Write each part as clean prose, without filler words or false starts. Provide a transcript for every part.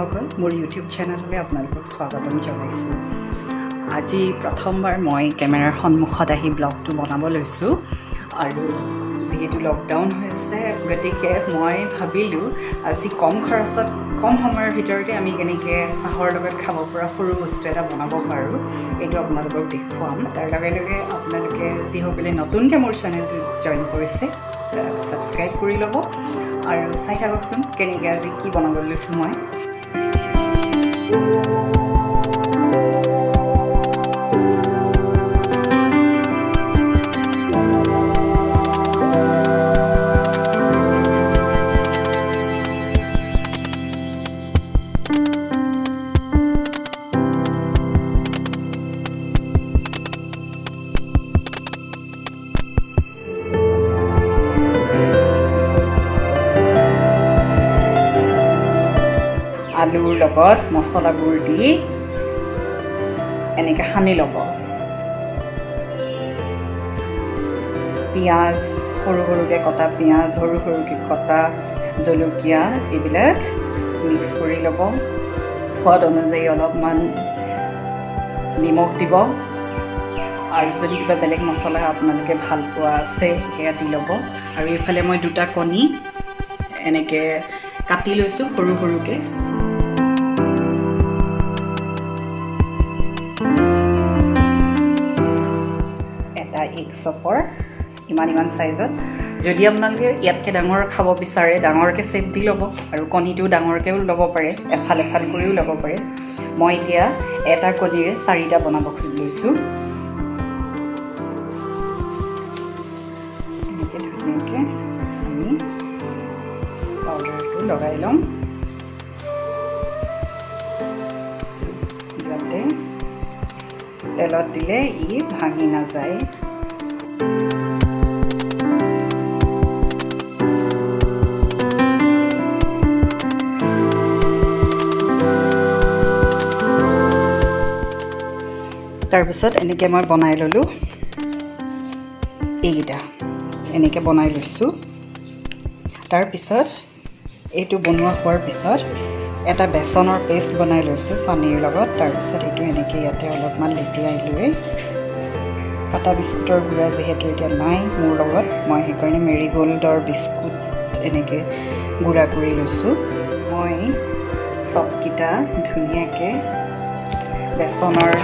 দৰ্শকসকল মোৰ ইউটিউব চেনেললৈ আপোনালোকক স্বাগতম জনাইছোঁ। আজি প্ৰথমবাৰ মই কেমেৰাৰ সন্মুখত আহি ব্লগটো বনাব লৈছোঁ আৰু যিহেতু লকডাউন হৈছে গতিকে মই ভাবিলোঁ আজি কম খৰচত কম সময়ৰ ভিতৰতে আমি কেনেকৈ চাহৰ লগত খাব পৰা সৰু বস্তু এটা বনাব পাৰোঁ এইটো আপোনালোকক দেখুৱাম। তাৰ লগে লগে আপোনালোকে যিসকলে নতুনকৈ মোৰ চেনেলটো জইন কৰিছে ছাবস্ক্ৰাইব কৰি ল'ব আৰু চাই থাককচোন কেনেকৈ আজি কি বনাব লৈছোঁ মই। আলুৰ লগত মছলাবোৰ দি এনেকৈ সানি ল'ব। পিঁয়াজ সৰু সৰুকৈ কটা পিঁয়াজ, সৰু সৰুকৈ কটা জলকীয়া এইবিলাক মিক্স কৰি ল'ব। সোৱাদ অনুযায়ী অলপমান নিমখ দিব আৰু যদি কিবা বেলেগ মছলা আপোনালোকে ভাল পোৱা আছে সেয়া দি ল'ব। আৰু এইফালে মই 2টা কণী এনেকৈ কাটি লৈছোঁ সৰু সৰুকৈ। এগ চপৰ ইমান চাইজত, যদি আপোনালোকে ইয়াতকৈ ডাঙৰ খাব বিচাৰে ডাঙৰকৈ চেপ দি ল'ব আৰু কণীটো ডাঙৰকৈও ল'ব পাৰে, এফাল কৰিও ল'ব পাৰে। মই এতিয়া এটা কণীৰে 4টা বনাব লৈছোঁ। এনেকৈ ধুনীয়াকৈ আমি পাউডাৰটো লগাই ল'ম যাতে তেলত দিলে ই ভাঙি নাযায়। তাৰপিছত এনেকৈ মই বনাই ল'লোঁ, এইকেইটা এনেকৈ বনাই লৈছোঁ। তাৰপিছত এইটো বনোৱা হোৱাৰ পিছত এটা বেচনৰ পেষ্ট বনাই লৈছোঁ পানীৰ লগত। তাৰপিছত এইটো এনেকৈ ইয়াতে অলপমান লেটিয়াই লৈ কাটা বিস্কুটৰ গুড়া যিহেতু এতিয়া নাই মোৰ লগত, মই সেইকাৰণে মেৰিগ'ল্ডৰ বিস্কুট এনেকৈ গুড়া কৰি লৈছোঁ। মই চবকেইটা ধুনীয়াকৈ বেচনৰ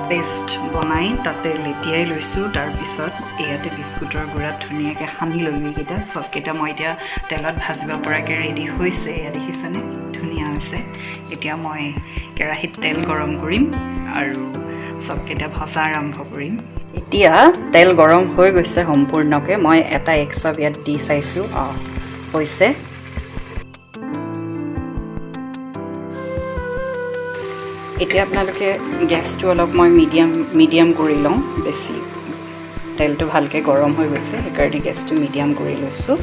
পেষ্ট বনাই তাতে লেটিয়াই লৈছোঁ। তাৰপিছত ইয়াতে বিস্কুটৰ গুড়াত ধুনীয়াকৈ সানি ল'লোঁ। এইকেইটা চবকেইটা মই এতিয়া তেলত ভাজিব পৰাকৈ ৰেডি হৈছে। এয়া দেখিছেনে ধুনীয়া হৈছে। এতিয়া মই কেৰাহীত তেল গৰম কৰিম আৰু চবকেইটা ভজা আৰম্ভ কৰিম। এতিয়া তেল গৰম হৈ গৈছে সম্পূৰ্ণকৈ। মই এটা এগ চপ ইয়াত দি চাইছোঁ, হৈছে। এতিয়া আপোনালোকে গেছটো অলপ মই মিডিয়াম কৰি লওঁ। বেছি তেলটো ভালকৈ গৰম হৈ গৈছে সেইকাৰণে গেছটো মিডিয়াম কৰি লৈছোঁ।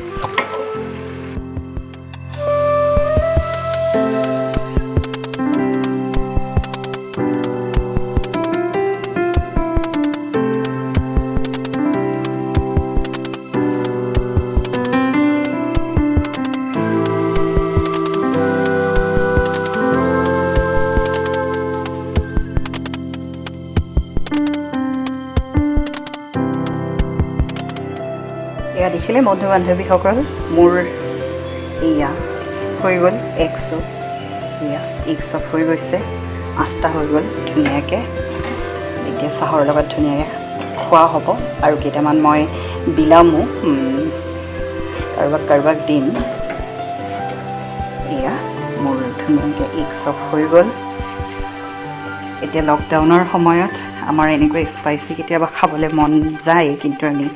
এয়া দেখিলে বন্ধু বান্ধৱীসকল, মোৰ এয়া হৈ গ'ল এগ চপ। এয়া এগ চপ হৈ গৈছে, 8টা হৈ গ'ল ধুনীয়াকৈ। এতিয়া চাহৰ লগত ধুনীয়াকৈ খোৱা হ'ব। আৰু কেইটামান মই বিলামো, কাৰোবাক দিম। এয়া মোৰ ধুনীয়াকৈ এগ চপ হৈ গ'ল। এতিয়া লকডাউনৰ সময়ত আমাৰ এনেকৈ স্পাইচি কেতিয়াবা খাবলৈ মন যায়, কিন্তু আমি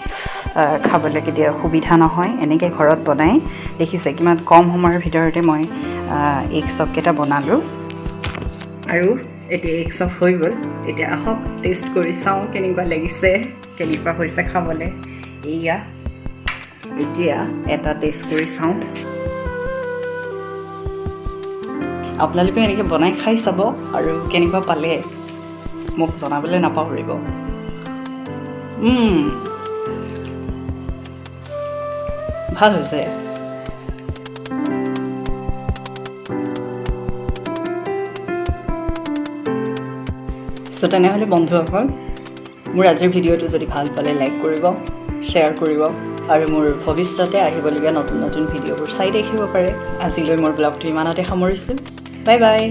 খাবলৈ কেতিয়াবা সুবিধা নহয়। এনেকৈ ঘৰত বনাই দেখিছে কিমান কম সময়ৰ ভিতৰতে মই এগ চপকেইটা বনালোঁ। আৰু এতিয়া এগ চপ হৈ গ'ল। এতিয়া আহক টেষ্ট কৰি চাওঁ কেনেকুৱা লাগিছে, কেনেকুৱা হৈছে খাবলৈ। এয়া এতিয়া এটা টেষ্ট কৰি চাওঁ। আপোনালোকে এনেকৈ বনাই খাই চাব আৰু কেনেকুৱা পালে মোক জনাবলৈ নাপাহৰিব। ভাল হৈছে। চ' তেনেহ'লে বন্ধুসকল, মোৰ আজিৰ ভিডিঅ'টো যদি ভাল পালে লাইক কৰিব, শ্বেয়াৰ কৰিব আৰু মোৰ ভৱিষ্যতে আহিবলগীয়া নতুন নতুন ভিডিঅ'বোৰ চাই দেখিব পাৰে। আজিলৈ মোৰ ব্লগটো ইমানতে সামৰিছোঁ। Bye bye.